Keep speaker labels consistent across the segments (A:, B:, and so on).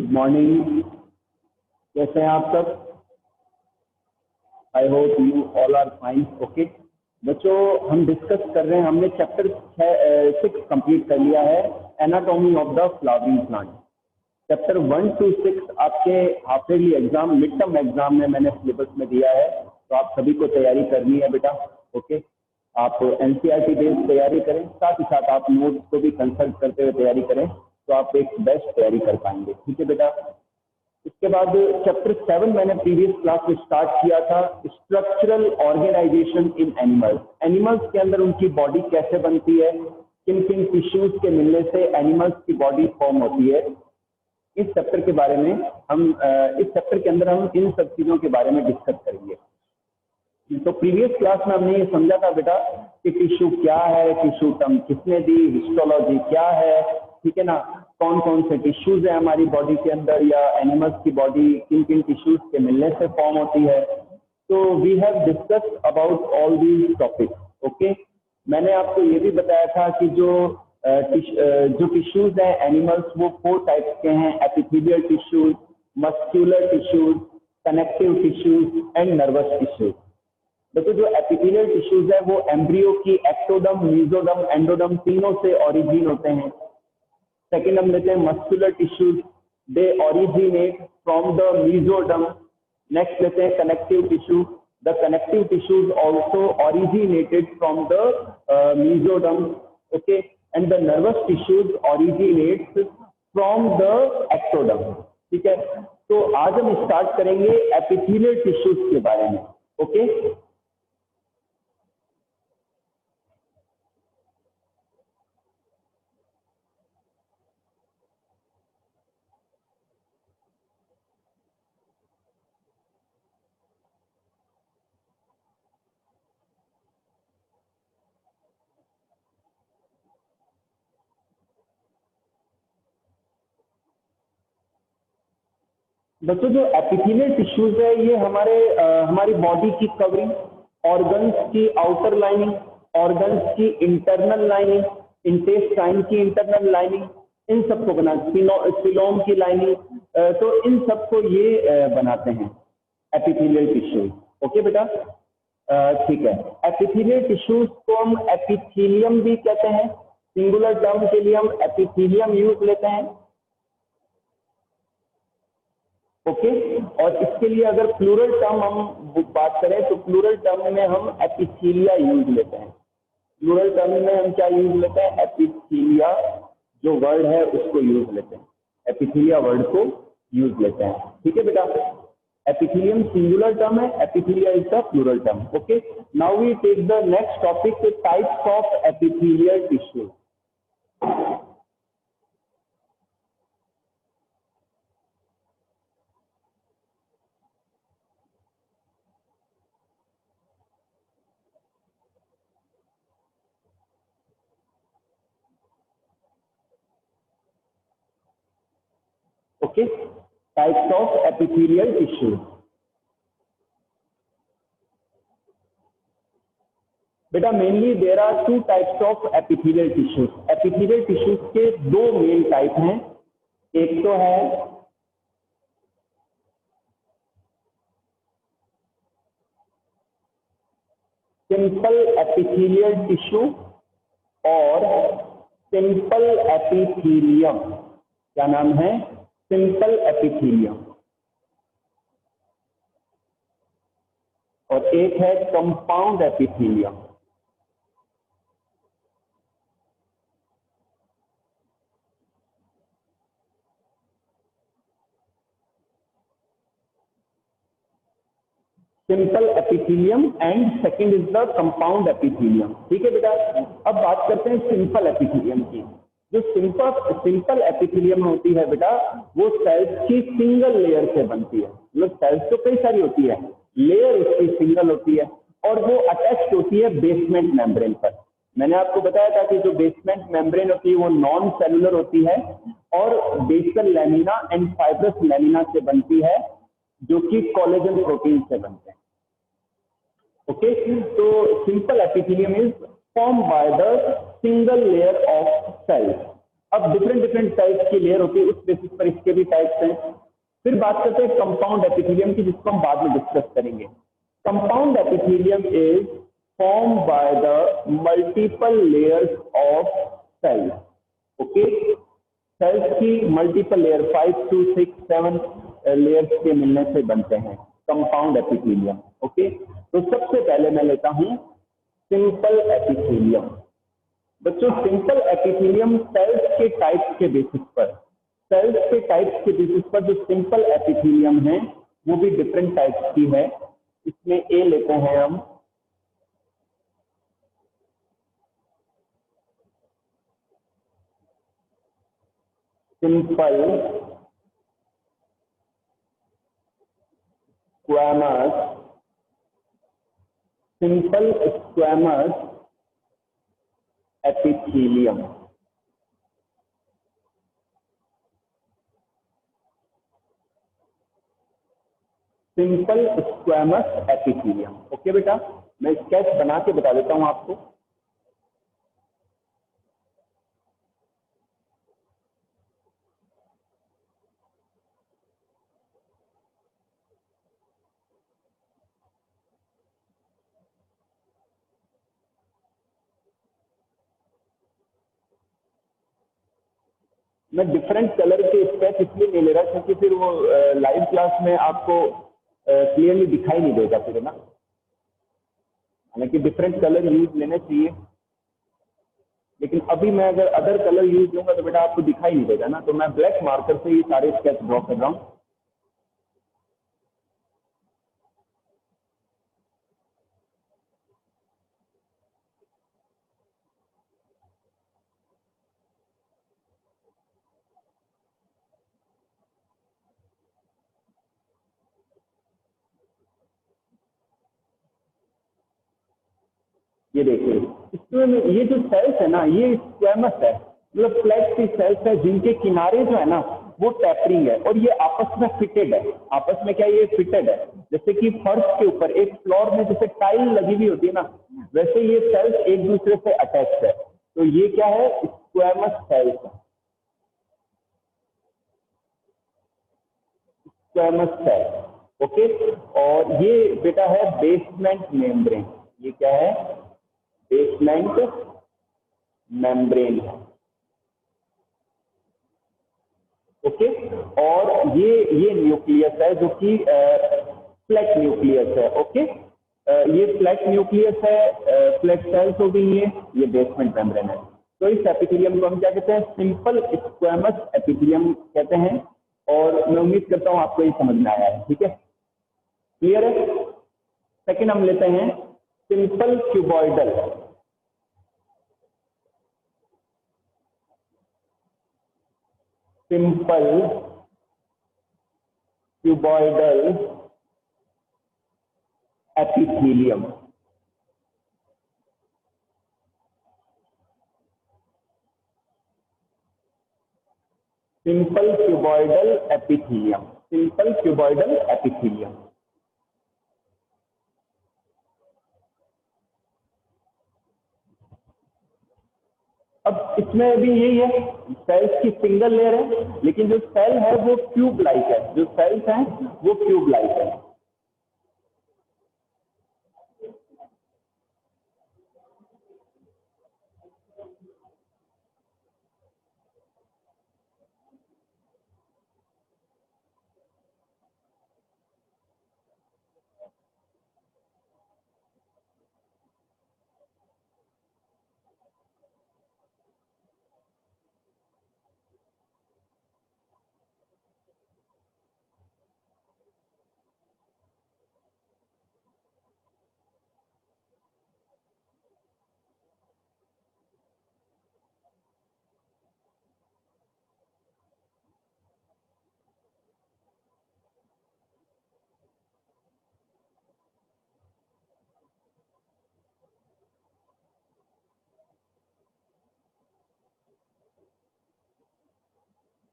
A: Good morning. कैसे हैं आप सब? I hope you all are fine. Okay बच्चों, हम डिस्कस कर रहे हैं, हमने चैप्टर 6 कंप्लीट कर लिया है, anatomy of the flowering plant. Chapter 1 to 6 आपके half yearly exam, mid term exam में मैंने सिलेबस में दिया है, तो आप सभी को तैयारी करनी है बेटा। ओके, आप एनसीईआरटी बेस्ड तैयारी करें, साथ ही साथ आप नोट्स को भी कंसल्ट करते हुए तैयारी करें, तो आप एक बेस्ट तैयारी कर पाएंगे। ठीक है बेटा। इसके बाद चैप्टर 7 मैंने प्रीवियस क्लास में स्टार्ट किया था, स्ट्रक्चरल ऑर्गेनाइजेशन इन एनिमल्स। एनिमल्स के अंदर उनकी बॉडी कैसे बनती है, किन किन टिश्यूज के मिलने से एनिमल्स की बॉडी फॉर्म होती है, इस चैप्टर के बारे में हम इस चैप्टर के अंदर हम इन सब चीजों के बारे में डिस्कस करेंगे। तो प्रीवियस क्लास में हमने ये समझा था बेटा कि टिश्यू क्या है, टिश्यू टर्म किसने दी, हिस्टोलॉजी क्या है, ठीक है ना, कौन कौन से टिश्यूज है हमारी बॉडी के अंदर, या एनिमल्स की बॉडी किन किन टिश्यूज के मिलने से फॉर्म होती है। तो we have discussed about all these topics. Okay, मैंने आपको ये भी बताया था कि जो टिश्यूज हैं एनिमल्स, वो 4 टाइप्स के हैं, epithelial tissues, muscular tissues, connective tissues and nervous tissues. देखो, जो एपिथेलियल टिश्यूज है वो एम्ब्रियो की एक्टोडर्म, मेसोडर्म, एंडोडर्म तीनों से ओरिजिन होते हैं। सेकेंड हम लेते हैं muscular tissues, they originate from the mesoderm. Next लेते हैं connective tissue, the connective tissues also originated from the mesoderm. Okay, and the nervous tissues originates from the ectoderm. ठीक है, तो आज हम स्टार्ट करेंगे एपिथेलियल टिश्यूज के बारे में। ओके, बच्चों जो एपिथेलियल टिश्यूज है ये हमारी बॉडी की कवरिंग, ऑर्गन्स की आउटर लाइनिंग, ऑर्गन्स की इंटरनल लाइनिंग, इंटेस्टाइन की इंटरनल लाइनिंग, इन सबको सिलोम की लाइनिंग, तो इन सबको ये बनाते हैं एपिथेलियल टिश्यूज। ओके बेटा, ठीक है। एपिथेलियल टिश्यूज को हम एपिथेलियम भी कहते हैं, सिंगुलर टर्म के लिए हम एपिथेलियम यूज लेते हैं। ओके, और इसके लिए अगर प्लूरल टर्म हम बात करें तो प्लूरल टर्म में हम एपिथेलिया यूज लेते हैं। प्लूरल टर्म में हम क्या यूज लेते हैं? एपिथेलिया जो वर्ड है उसको यूज लेते हैं, एपिथेलिया वर्ड को यूज लेते हैं। ठीक है बेटा, एपिथेलियम सिंगुलर टर्म है, epithelia is the plural term. Okay, now we take the next topic, types of epithelial tissue. Okay, types of epithelial tissue. बेटा mainly there are 2 types of epithelial tissues. Epithelial tissues के 2 main type हैं। एक तो है simple epithelial tissue और simple epithelium. क्या नाम है? Simple epithelium. और एक है compound epithelium. Simple epithelium and second is the compound epithelium. ठीक है बेटा, अब बात करते हैं सिंपल एपिथेलियम की। जो सिंपल एपिथेलियम होती है बेटा, वो सेल्स की सिंगल लेयर से बनती है। मतलब सेल्स तो कई सारी होती है, लेयर उसकी सिंगल होती है, और वो अटैच होती है बेसमेंट मेम्ब्रेन पर। मैंने आपको बताया था कि जो बेसमेंट मेम्ब्रेन होती है वो नॉन सेलुलर होती है और basal lamina and fibrous lamina से बनती है, जो कि कोलेजन प्रोटीन से बनते हैं। ओके, तो simple epithelium is formed by the single layer of cells. अब डिफरेंट डिफरेंट टाइप्स की लेयर होती है, उस बेसिस पर इसके भी टाइप्स हैं। फिर बात करते हैं कंपाउंड एपिथेलियम की, जिसको हम बाद में डिस्कस करेंगे। Compound epithelium is form by the multiple layers of cells. Okay, cells की मल्टीपल लेयर 5 to 6 7 लेयर्स के मिलने से बनते हैं कंपाउंड एपिथेलियम। ओके, तो सबसे पहले मैं लेता हूं सिंपल एपिथेलियम। बच्चों, सिंपल एपिथेलियम सेल्स के टाइप्स के बेसिस पर, सेल्स के टाइप्स के बेसिस पर जो सिंपल एपिथेलियम है वो भी डिफरेंट टाइप्स की है। इसमें ए लेते हैं हम, simple squamous, simple squamous epithelium. Simple squamous epithelium. Okay बेटा, मैं स्केच बना के बता देता हूं आपको। मैं डिफरेंट कलर के स्केच इसलिए नहीं ले रहा क्योंकि फिर वो लाइव क्लास में आपको क्लियरली दिखाई नहीं देगा फिर, है ना। हालांकि डिफरेंट कलर यूज लेने चाहिए, लेकिन अभी मैं अगर अदर कलर यूज लूंगा तो बेटा आपको दिखाई नहीं देगा ना। तो मैं ब्लैक मार्कर से ही सारे स्केच ड्रॉ कर रहा हूँ। ये देखिए, इसमें ये जो सेल्स है ना, ये स्क्वैमस है, मतलब फ्लैट सी सेल्स है जिनके किनारे जो है ना वो टैपरिंग है, और ये आपस में फिटेड है। आपस में क्या, ये फिटेड है। जैसे कि फर्श के ऊपर एक फ्लोर में जैसे टाइल लगी हुई होती है ना, वैसे ये सेल्स एक दूसरे से अटैच है। तो ये क्या है, स्क्वैमस सेल्स है, स्क्वैमस सेल। ओके, और ये बेटा है बेसमेंट मेम्ब्रेन। ये क्या है, बेसमेंट मेम्ब्रेन है। ओके, और ये न्यूक्लियस है जो कि फ्लैट न्यूक्लियस है। ओके, ये फ्लैट न्यूक्लियस है, फ्लैट सेल्स हो गई ये बेसमेंट मेम्ब्रेन है। तो इस एपिथेलियम को हम क्या कहते हैं, सिंपल स्क्वैमस एपिथेलियम कहते हैं। और मैं उम्मीद करता हूं आपको ये समझ में आया है। ठीक है, क्लियर है। सेकेंड हम लेते हैं simple cuboidal. Simple cuboidal epithelium. Simple cuboidal epithelium, simple cuboidal epithelium. अब इसमें भी यही है, सेल्स की सिंगल लेयर है, लेकिन जो सेल है वो क्यूब लाइक है, जो सेल्स हैं वो क्यूब लाइक है।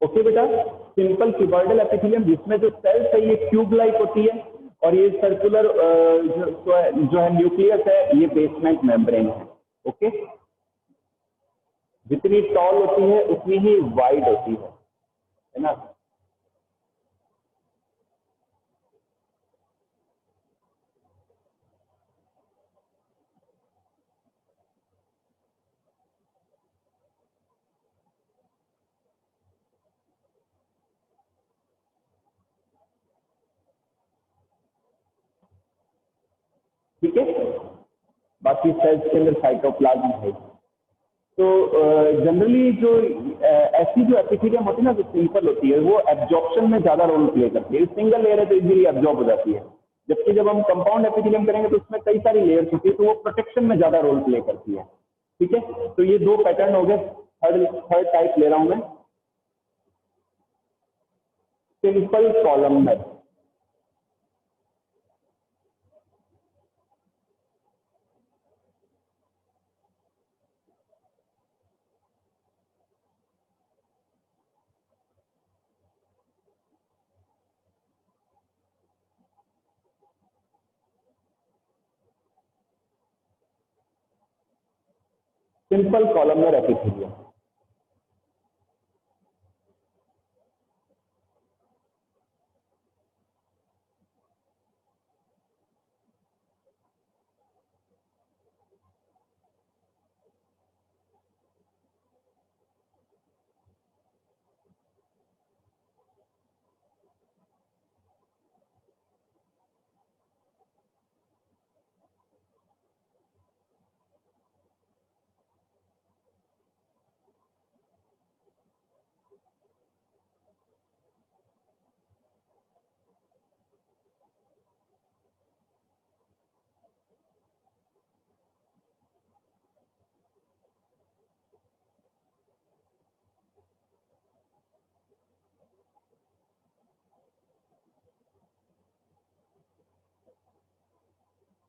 A: ओके बेटा, सिंपल क्यूबॉइडल एपिथेलियम जिसमें जो सेल्स है ये क्यूब लाइक होती है, और ये सर्कुलर जो है न्यूक्लियस है, ये बेसमेंट मेम्ब्रेन है। ओके, जितनी टॉल होती है उतनी ही वाइड होती है ना। ठीक है, बाकी सेल्स के अंदर साइटोप्लाज्म है। तो जनरली जो ऐसी जो एपिथेलियम होती है ना, जो सिंपल होती है, वो एब्जॉर्प्शन में ज्यादा रोल प्ले करती है। सिंगल लेयर है तो इजीली एब्जॉर्ब हो जाती है, जबकि जब हम कंपाउंड एपिथेलियम करेंगे तो उसमें कई सारी लेयर्स होती है, तो वो प्रोटेक्शन में ज्यादा रोल प्ले करती है। ठीक है, तो ये दो पैटर्न हो गए। थर्ड टाइप ले रहा हूं मैं, simple columnar. Simple columnar epithelium.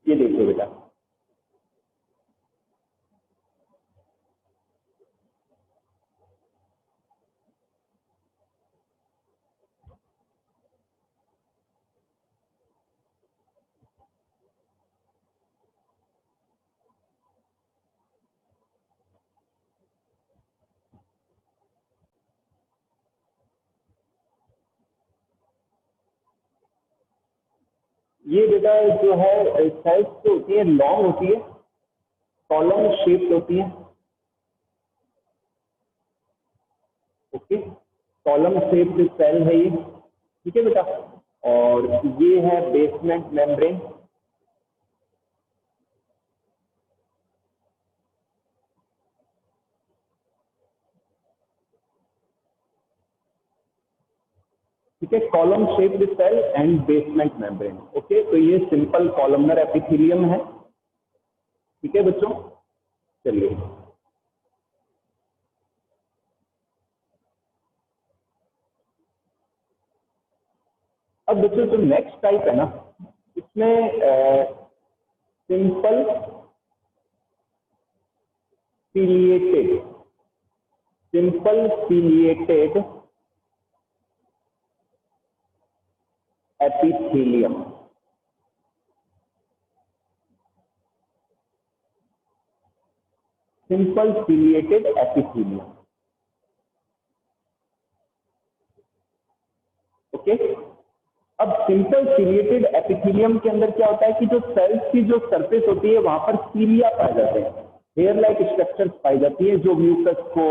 A: ये देखिए बेटा, ये बेटा जो है सेल्स जो होती है लॉन्ग होती है, कॉलम शेप्ड होती है। ओके, कॉलम शेप्ड सेल है ये। ठीक है बेटा, और ये है बेसमेंट मेम्ब्रेन। ठीक है, column shaped cell and basement membrane. Okay, तो ये सिंपल कॉलमनर एपिथेलियम है। ठीक है बच्चों, चलिए अब बच्चों जो नेक्स्ट टाइप है ना, इसमें simple ciliated, simple ciliated epithelium. Simple ciliated epithelium. Okay, अब सिंपल सीलिएटेड एपिथेलियम के अंदर क्या होता है कि जो सेल्स की जो सरफेस होती है वहां पर सीलिया पाए जाते हैं, हेयर लाइक स्ट्रक्चर्स पाई जाती है, जो म्यूकस को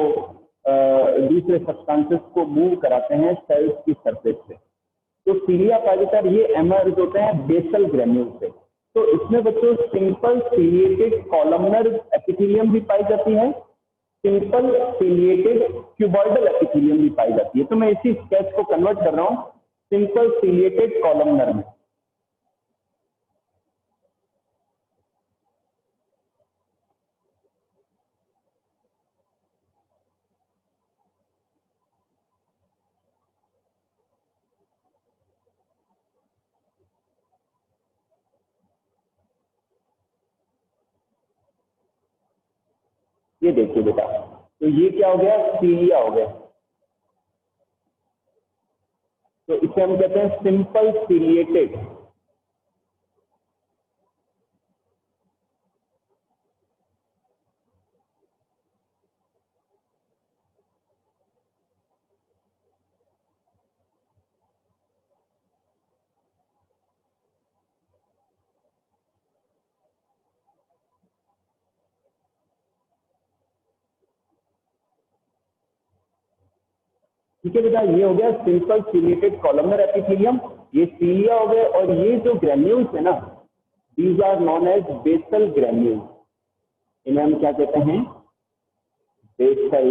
A: दूसरे सब्सटेंसेस को मूव कराते हैं सेल्स की सरफेस से। तो सीलिया पाया जाता है, ये एमर्ज होते हैं बेसल ग्रेन्यूल से। तो इसमें बच्चों सिंपल सीलिएटेड कॉलमनर एपिथेलियम भी पाई जाती है, सिंपल सीलिएटेड क्यूबॉइडल एपिथेलियम भी पाई जाती है। तो मैं इसी स्केच को कन्वर्ट कर रहा हूं सिंपल सीलिएटेड कॉलमनर में। ये देखिए बेटा, तो ये क्या हो गया, सीलिया हो गया। तो इसे हम कहते हैं सिंपल सीलिएटेड। ठीक है बेटा, ये हो गया सिंपल सिलिएटेड कॉलमनर एपिथेलियम, ये सीलिया हो गए, और ये जो ग्रेन्यूल्स है ना, these are known as basal granules, इन्हें हम क्या कहते हैं, बेसल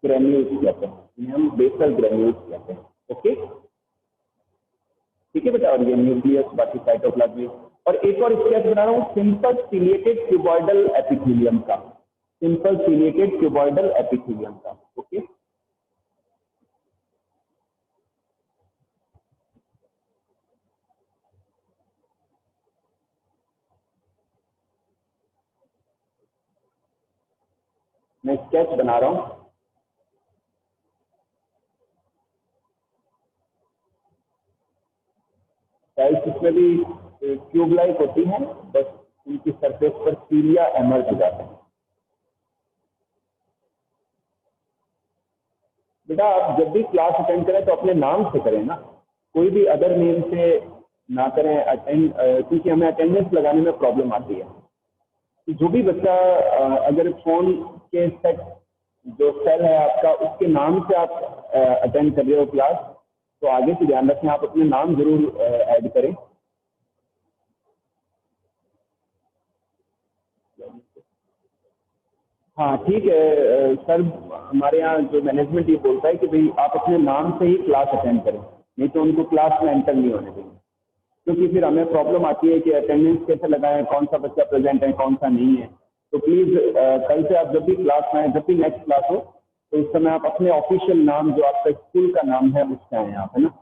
A: ग्रेन्यूल्स कहते हैं, इन्हें हम बेसल ग्रेन्यूल्स कहते हैं। ओके, ठीक है बेटा, और ये न्यूक्लियस, बाकी साइटोप्लाज्म। और एक और स्केच बना रहा हूँ सिंपल सिलिएटेड क्यूबॉइडल एपिथेलियम का, सिंपल सिलिएटेड क्यूबॉइडल एपिथेलियम का। ओके, मैं स्केच बना रहा हूँ। सेल्स इसमें भी क्यूब लाइक होती हैं, बस उनकी सरफेस पर सीलिया एमर्ज हो जाते हैं। बेटा आप जब भी क्लास अटेंड करें तो अपने नाम से करें ना, कोई भी अदर नेम से ना करें अटेंड, क्योंकि हमें अटेंडेंस लगाने में प्रॉब्लम आती है। तो जो भी बच्चा अगर फोन के सेट जो सेल है आपका, उसके नाम से आप अटेंड कर रहे हो क्लास, तो आगे से ध्यान रखें, आप अपने नाम जरूर ऐड करें। हाँ ठीक है सर, हमारे यहाँ जो मैनेजमेंट ये बोलता है कि भाई आप अपने नाम से ही क्लास अटेंड करें, नहीं तो उनको क्लास में एंटर नहीं होने देंगे, क्योंकि फिर हमें प्रॉब्लम आती है कि अटेंडेंस कैसे लगाएं, कौन सा बच्चा प्रेजेंट है कौन सा नहीं है। तो प्लीज़ कल से आप जब भी क्लास में आए, जब भी नेक्स्ट क्लास हो, तो उस समय आप अपने ऑफिशियल नाम जो आपका स्कूल का नाम है उससे आए आप, है ना।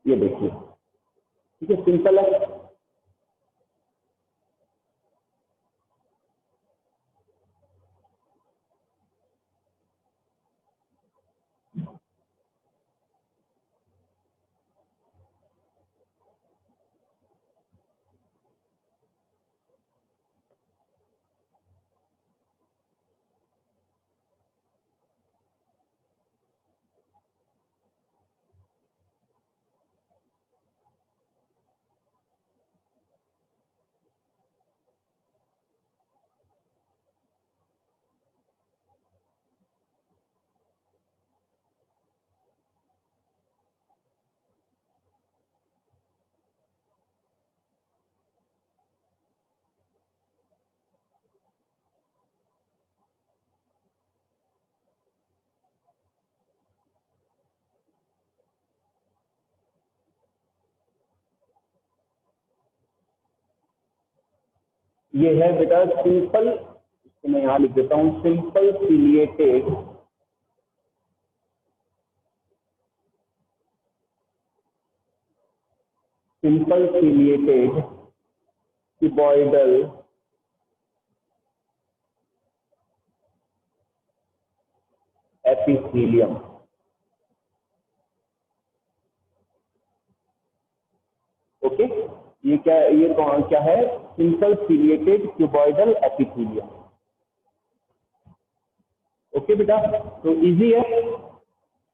A: ये देखिए, ठीक है, सिंपल है। ये है बेटा सिंपल, इसको मैं यहाँ लिख देता हूँ, simple ciliated simple ciliated cuboidal epithelium. Okay, ये क्या है, simple ciliated cuboidal epithelium. Okay बेटा, तो इजी है।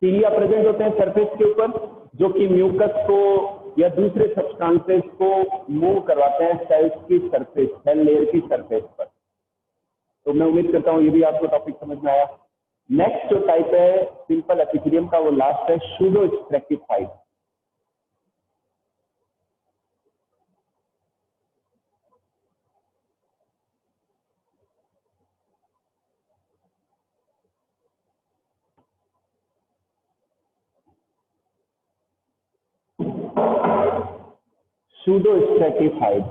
A: सीलिया प्रेजेंट होते हैं सरफेस के ऊपर, जो कि म्यूकस को या दूसरे सब्सटेंसेस को मूव करवाते हैं सेल्स की सरफेस, सेल लेयर की सरफेस पर। तो मैं उम्मीद करता हूँ ये भी आपको टॉपिक समझ में आया। नेक्स्ट जो टाइप है सिंपल एपिथेलियम का, वो लास्ट है सूडो स्ट्रैटिफाइड। सूडो स्ट्रैटिफाइड,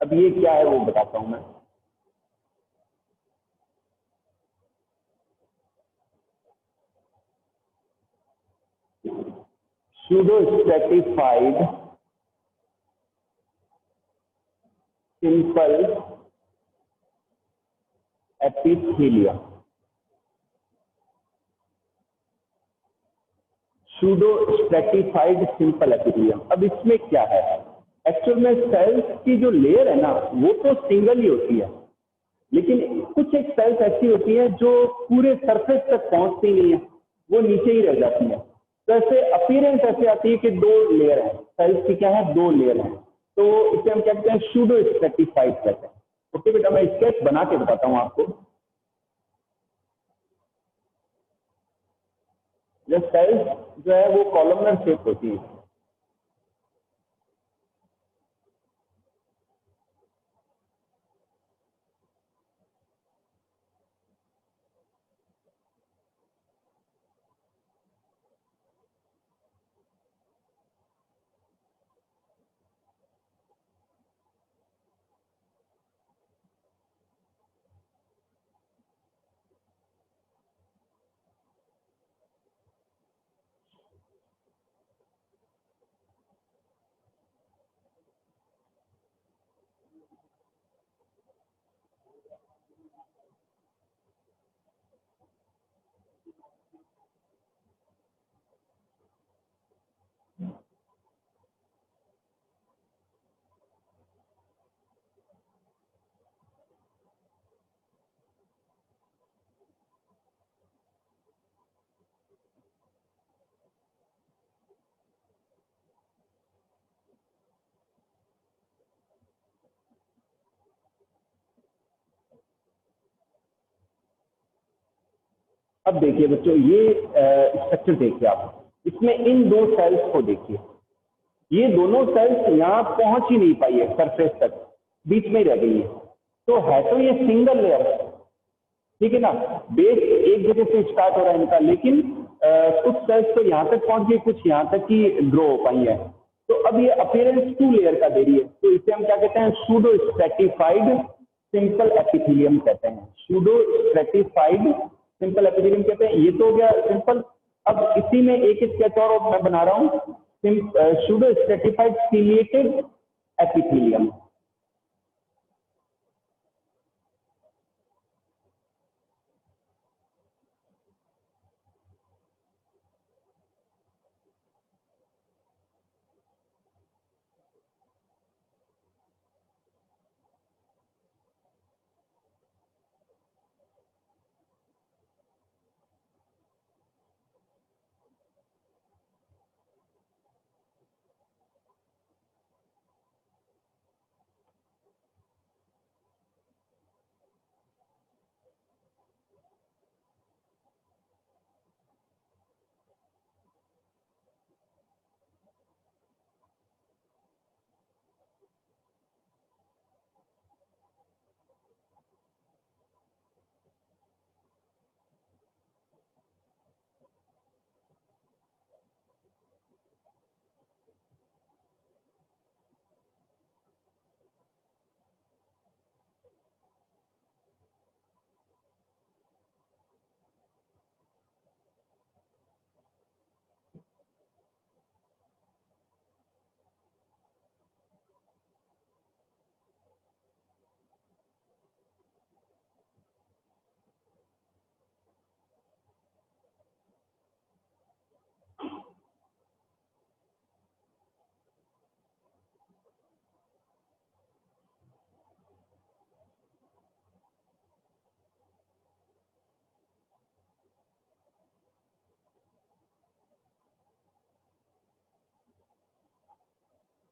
A: अब ये क्या है वो बताता हूं मैं। Pseudo stratified simple epithelium. Pseudo stratified simple epithelium. अब इसमें क्या है, एक्चुअल में सेल्स की जो लेयर है ना वो तो सिंगल ही होती है, लेकिन कुछ एक सेल्स ऐसी होती है जो पूरे सरफेस तक पहुंचती नहीं है, वो नीचे ही रह जाती है। तो ऐसे अपीयरेंस ऐसे आती है कि दो लेयर है, सेल्स की क्या है, दो लेयर है, तो इसे हम क्या कहते हैं, सूडो स्ट्रेटिफाइड कहते हैं। ओके बेटा, मैं स्केच बना के बताता हूँ आपको। जो सेल्स जो है वो कॉलमनर शेप होती है। अब देखिए बच्चों, ये स्ट्रक्चर देखिए आप, इसमें इन दो सेल्स को देखिए, ये दोनों सेल्स यहाँ पहुंच ही नहीं पाई है सरफेस तक, बीच में ही रह गई है। तो है तो ये सिंगल लेयर, ठीक है ना, बेस एक जगह से स्टार्ट हो रहा है इनका, लेकिन कुछ सेल्स तो यहाँ तक पहुंच गई, कुछ यहाँ तक ही ग्रो हो पाई है। तो अब ये अपीयरेंस टू लेयर का दे रही है, तो इसे हम क्या कहते हैं, सूडो स्ट्रेटिफाइड सिंपल एपिथेलियम कहते हैं। सूडो स्ट्रेटिफाइड सिंपल एपिथेलियम कहते हैं। ये तो हो गया सिंपल। अब इसी में एक स्केच और मैं बना रहा हूँ, सूडो स्ट्रेटिफाइड सीलिएटेड एपिथेलियम।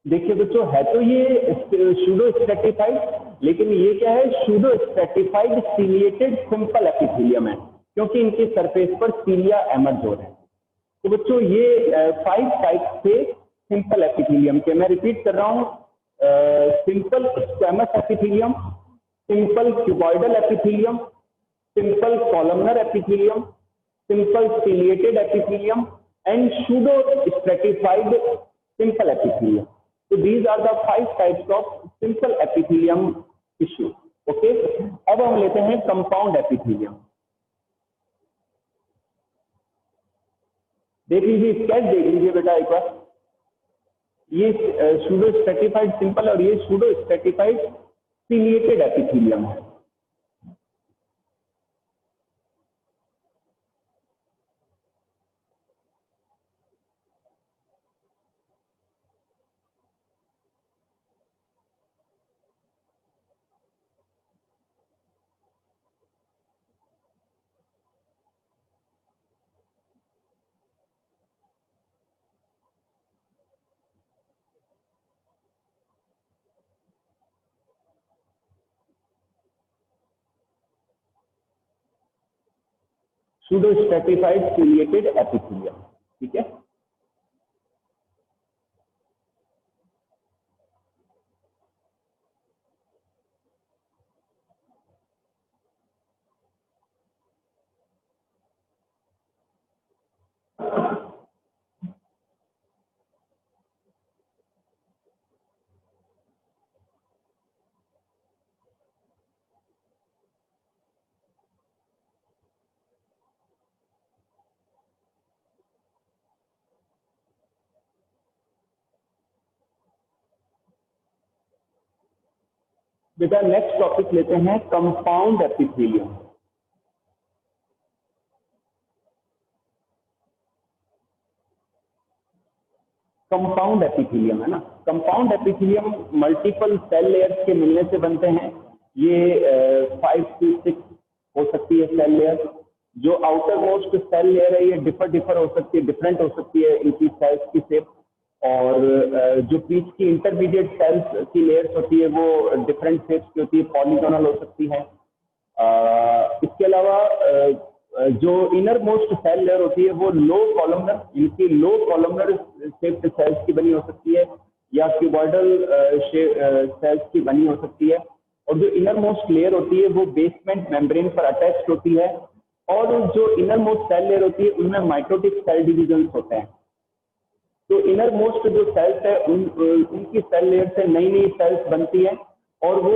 A: देखिए बच्चों, है तो ये सूडो स्ट्रेटिफाइड, लेकिन ये क्या है, pseudo stratified ciliated simple epithelium है, क्योंकि इनके सरफेस पर सीलिया एमर्ज हो रहे हैं। तो बच्चों ये 5 टाइप्स थे सिंपल एपिथेलियम के। मैं रिपीट कर रहा हूँ, simple squamous epithelium, simple cuboidal epithelium, simple columnar epithelium, simple ciliated epithelium and pseudo stratified simple epithelium. So these are the 5 types of simple epithelium tissue. Okay. अब हम लेते हैं कंपाउंड एपिथेलियम। देख लीजिए, स्केच देख लीजिए बेटा एक बार। ये सूडो स्ट्रेटिफाइड सिंपल और ये सूडो स्ट्रेटिफाइड सीलिएटेड एपिथेलियम है। Pseudo stratified ciliated epithelium. ठीक है, बेटा नेक्स्ट टॉपिक लेते हैं कंपाउंड एपिथेलियम। कंपाउंड एपिथेलियम है ना, compound epithelium multiple cell layers के मिलने से बनते हैं। ये 5 से 6 हो सकती है सेल लेयर। जो आउटर मोस्ट सेल लेयर है ये डिफर हो सकती है, डिफरेंट हो सकती है इनकी सेल्स की शेप। और जो बीच की इंटरमीडिएट सेल्स की लेयर्स होती है वो डिफरेंट शेप्स की होती है, पॉलीगोनल हो सकती है। इसके अलावा जो इनर मोस्ट सेल लेयर होती है वो लो कॉलमनर, इनकी लो कॉलमनर शेप्ड सेल्स की बनी हो सकती है या क्यूबॉइडल सेल्स की बनी हो सकती है। और जो इनर मोस्ट लेयर होती है वो बेसमेंट मेम्ब्रेन पर अटैच्ड होती है। और जो इनर मोस्ट सेल लेयर होती है उनमें माइटोटिक सेल डिविजन होते हैं। तो इनर मोस्ट जो सेल्स है उनकी सेल लेयर से नई नई सेल्स बनती है और वो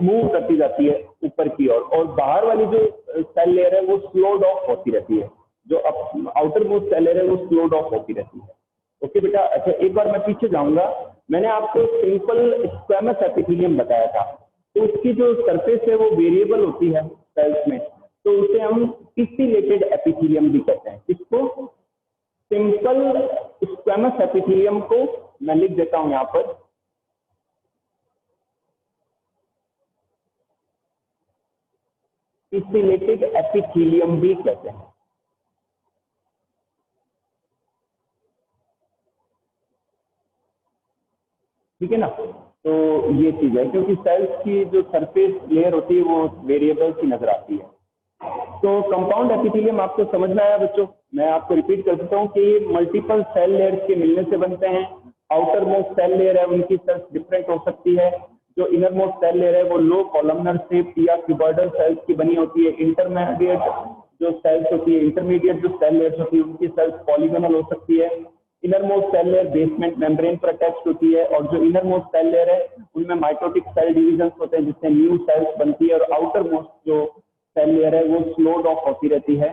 A: मूव करती जाती है ऊपर की ओर। और बाहर वाली जो सेल लेयर है वो स्लोड ऑफ होती रहती है, जो आउटर मोस्ट सेल लेयर है वो स्लोड ऑफ होती रहती है। ओके बेटा, अच्छा एक बार मैं पीछे जाऊंगा। मैंने आपको सिंपल स्क्वैमस एपिथेलियम बताया था, तो उसकी जो सरफेस है वो वेरिएबल होती है सेल्स में, तो उसे हम पिस्टिलेटेड एपिथेलियम भी कहते हैं। इसको सिंपल स्क्वैमस एपिथेलियम को मैं लिख देता हूं यहां पर, पिस्टिलेटेड एपिथेलियम भी कहते हैं। ठीक है ना, तो ये चीज है क्योंकि सेल्स की जो सरफेस लेयर होती है वो वेरिएबल की नजर आती है। तो कंपाउंड एपिथेलियम आपको समझ में आया बच्चों? मैं आपको रिपीट कर देता हूँ कि ये मल्टीपल सेल लेयर्स के मिलने से बनते हैं। आउटर मोस्ट सेल लेयर है उनकी सेल्स डिफरेंट हो सकती है। जो इनर मोस्ट सेल लेयर है वो लो कॉलमनर शेप या क्यूबॉइडल सेल्स की बनी होती है। इंटरमीडिएट जो सेल्स होती है, इंटरमीडिएट जो सेल लेयर्स होती है उनकी सेल्स पॉलीगोनल हो सकती है। Innermost cell layer basement membrane पर अटैच होती है और जो इनर मोस्ट सेल लेयर है उनमें माइटोटिक सेल डिविजन होते हैं जिससे न्यू सेल्स बनती है। और आउटर मोस्ट जो सेल लेयर है वो स्लोड ऑफ होती रहती है।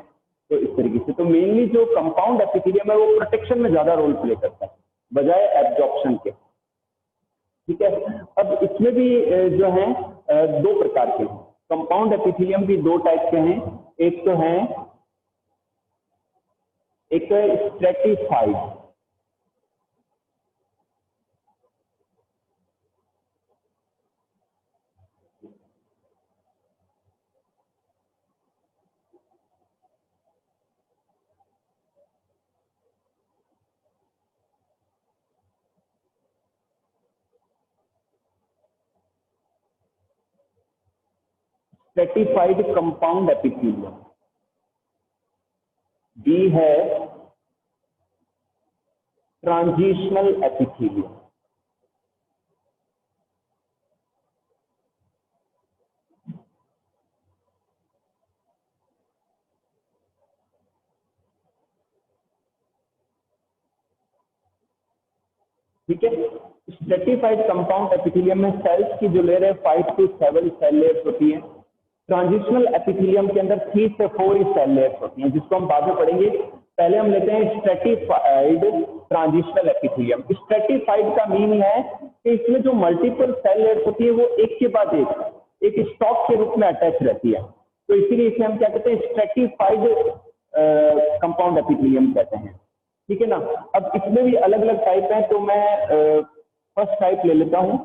A: तो इस तरीके से तो मेनली जो कंपाउंड एपिथेलियम है वो प्रोटेक्शन में ज्यादा रोल प्ले करता है बजाय एब्जॉर्प्शन के। ठीक है, अब इसमें भी जो है दो प्रकार के हैं। कंपाउंड एपिथेलियम भी दो टाइप के हैं। एक तो है stratified. Stratified compound epithelium. B है ट्रांजिशनल एपिथेलियम। ठीक है, स्ट्रेटिफाइड कंपाउंड एपिथेलियम में सेल्स की जो लेयर है 5 से 7 सेल लेयर्स होती है। ट्रांजिशनल एपिथेलियम के अंदर 3 से 4 सेल लेयर्स होती हैं जिसको हम बाद में पढ़ेंगे। पहले हम लेते हैं स्ट्रेटिफाइड ट्रांजिशनल एपिथेलियम। स्ट्रेटिफाइड का मीन है कि इसमें जो मल्टीपल सेल लेयर्स होती है वो एक के बाद एक स्टॉक के रूप में अटैच रहती है, तो इसीलिए इसे हम क्या कहते हैं, स्ट्रेटिफाइड कंपाउंड एपिथेलियम कहते हैं। ठीक है ना, अब इसमें भी अलग अलग टाइप हैं, तो मैं फर्स्ट टाइप ले लेता हूं,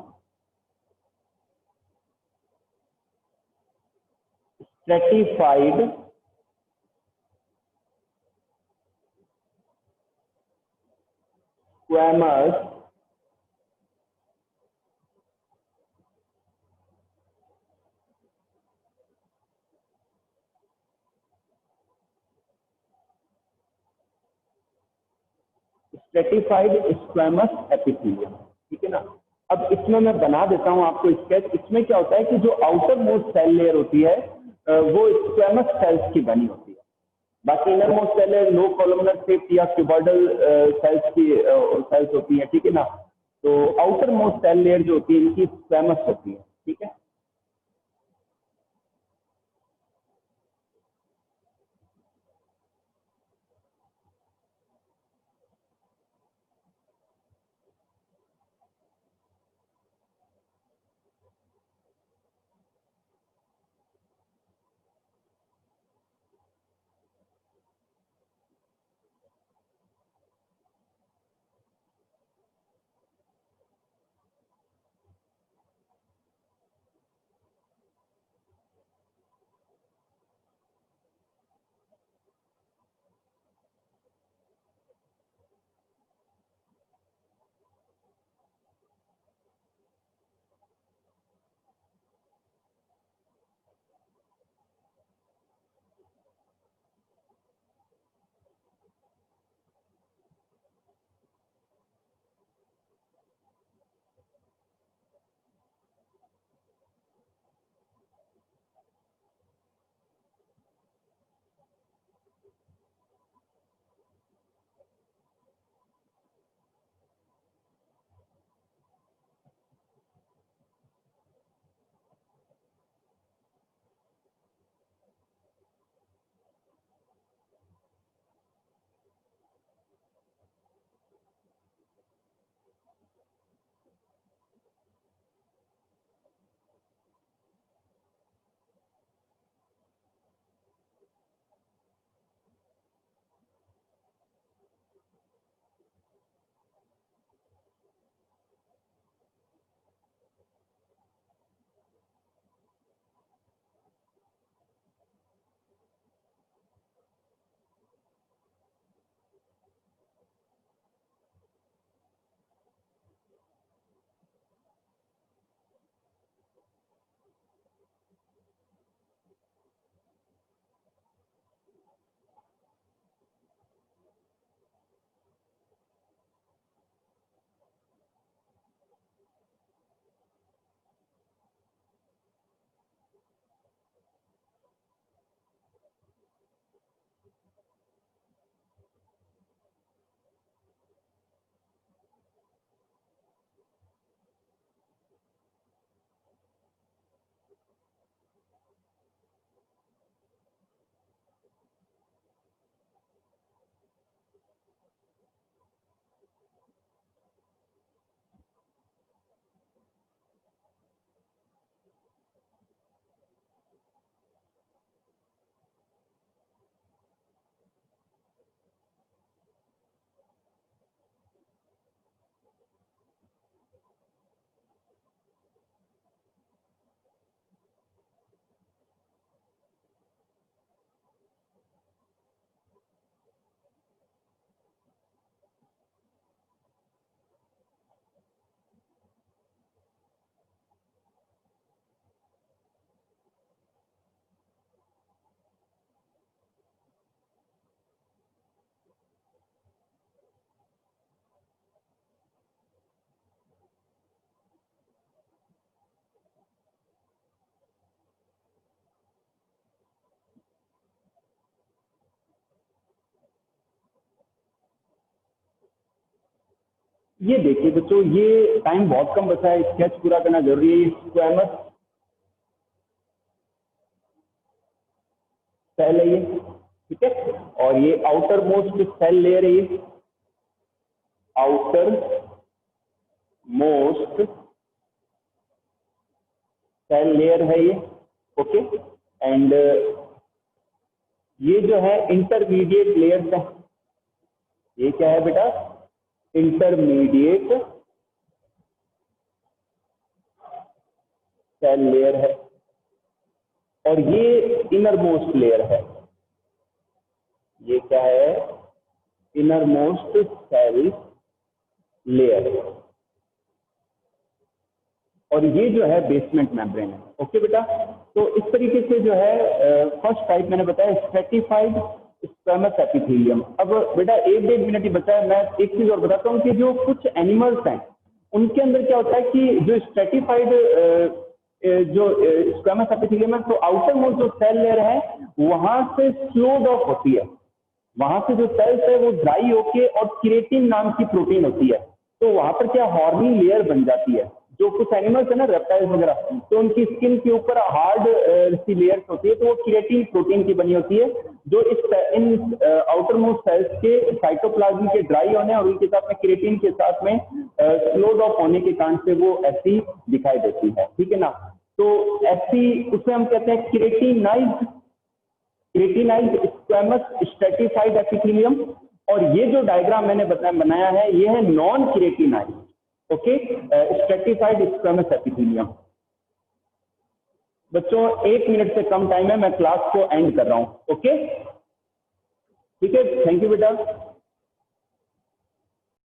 A: stratified squamous stratified squamous epithelium, ठीक है ना। अब इसमें मैं बना देता हूं आपको स्केच। इसमें क्या होता है कि जो आउटर मोस्ट सेल लेयर होती है वो स्क्वैमस सेल्स की बनी होती है। बाकी इनर मोस्ट सेल है लो कॉलमनर शेप या क्यूबॉइडल सेल्स की सेल्स होती है, ठीक है ना। तो आउटर मोस्ट सेल लेयर जो होती है इनकी स्क्वैमस होती है, ठीक है। ये देखिए बच्चों, ये टाइम बहुत कम बचा है, स्केच पूरा करना जरूरी है। ये स्क्वैमस सेल है ये, ठीक है। और ये आउटर मोस्ट सेल लेयर है, ये आउटर मोस्ट सेल लेयर है ये, ओके। एंड ये जो है इंटरमीडिएट लेयर है। ये क्या है बेटा? इंटरमीडिएट सेल लेयर है। और ये इनर मोस्ट लेयर है। ये क्या है? Innermost cell layer. और ये जो है बेसमेंट मेम्ब्रेन है, ओके बेटा। तो इस तरीके से जो है फर्स्ट टाइप मैंने बताया स्ट्रेटिफाइड स्क्वैमस एपिथेलियम। अब बेटा 1-1.5 मिनट ही बचा है, मैं एक चीज और बताता हूँ कि जो कुछ एनिमल्स हैं उनके अंदर क्या होता है कि जो स्ट्रेटिफाइड जो स्क्वैमस एपिथेलियम है, तो आउटर मोस्ट जो सेल लेयर है वहां से स्लोड ऑफ होती है, वहां से जो सेल्स है वो ड्राई होके और क्रिएटिन नाम की प्रोटीन होती है, तो वहां पर क्या हॉर्नी लेयर बन जाती है। जो कुछ एनिमल्स है ना, रेप्टाइल्स वगैरह, तो उनकी स्किन के ऊपर हार्ड सी लेयर्स होती है, तो वो क्रिएटिन प्रोटीन की बनी होती है, जो इन आउटर मोस्ट सेल्स के साइटोप्लाज्म के ड्राई होने और उनके साथ में क्रिएटिन के साथ में स्लोड ऑफ होने के कारण से वो ऐसी दिखाई देती है, ठीक है ना। तो ऐसी उसमें हम कहते हैं क्रेटिनाइज्ड स्क्वैमस स्ट्रेटिफाइड एपिथेलियम। और ये जो डायग्राम मैंने बनाया है ये है non keratinized, okay, stratified squamous epithelium. बच्चों 1 मिनट से कम टाइम है, मैं क्लास को एंड कर रहा हूं, ओके, ठीक है, थैंक यू बेटा।